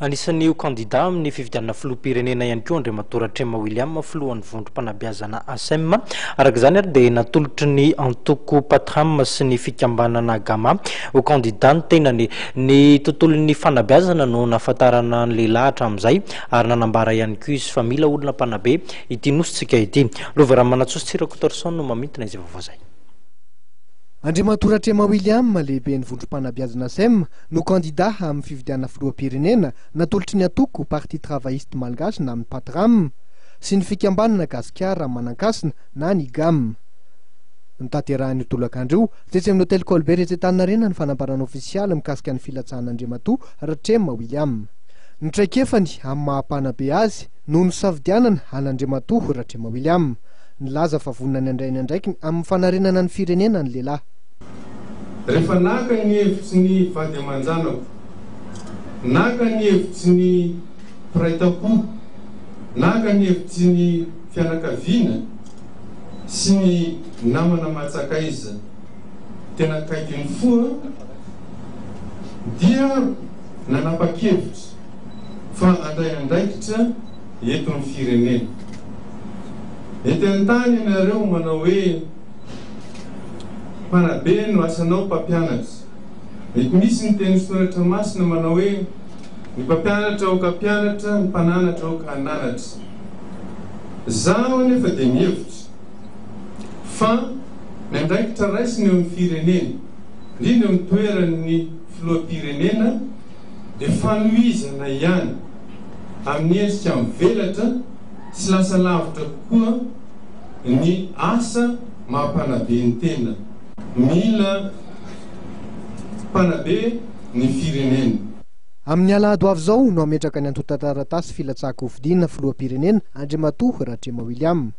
Anisan'ny kandida amin'ny fifidianana filoham-pirenena ihany koa Andriamatoa Ratrema William filohan'ny vondrom-panabeazana ASEM. Araka izany ary dia natolotry ny antoko Patram sy ny fikambanana Gama ho kandida ny tenany. Ny tontolon'ny fanabeazana no nahafantarana ny lehilahy hatramin'izay ary nanambara ihany koa izy fa mila olona mpanabe ity nositsika ity. Lovera Manatsotsirako Torson no mamintona izy vaovao zay. Andriamatoa Ratrema William lehiben'ny vondrom-panabeazana ASEM no kandida amin'ny fifidianana filoham-pirenena natolotry ny antoko Parti Travailliste Malagasy na amin'ny Patram sy ny fikambanana Gasikara Manankasina na ny GAM. Nitanterahan'ny tolakandro tsetsy amin'ny hôtel Colbert Etsetanarena ny fanambarana ofisialy mikasika ny filatsahan'Andriamatoa Ratrema William. Ny traikefany amin'ny mahampanabe azy no nisafidianana an'Andriamatoa Ratrema William. Nilaza fa vonona ny andrainy andraikiny amin'ny fanarenana ny firenena ny lehilahy. Rehefa naka ny hevitsy ny vady aman-janako, naka ny hevitsy ny firaitako, naka ny hevitsy ny fianakaviana sy ny namana matsakaiza tena akaikiny foa dia nanapa-kevitra fa andray andraikitra eto ny firenena. Ety an-tany ianareo manao hoe mpanabe no asanao mpampianatra. Mety misy ny teny soratra masina manao hoe ny mpampianatra aoka mpianatra, ny mpananatra aoka hananatra. Zaho anefa dia mihevitra fa ny andraikitra raisiny eo amin'ny firenena, indrindra amin'ny toeran'ny filoham-pirenena dia fanohizana ihany amin'ny endrika mivelatra sy lasa lavitra kokoa ny asa mampanabe ny tena. Mila mpanabe ny firenena. Amin'ny alahady avy izao no ametraka ny antota taratasy filatsaka hofidiana filoham-pirenena Andriamatoa Ratrema William.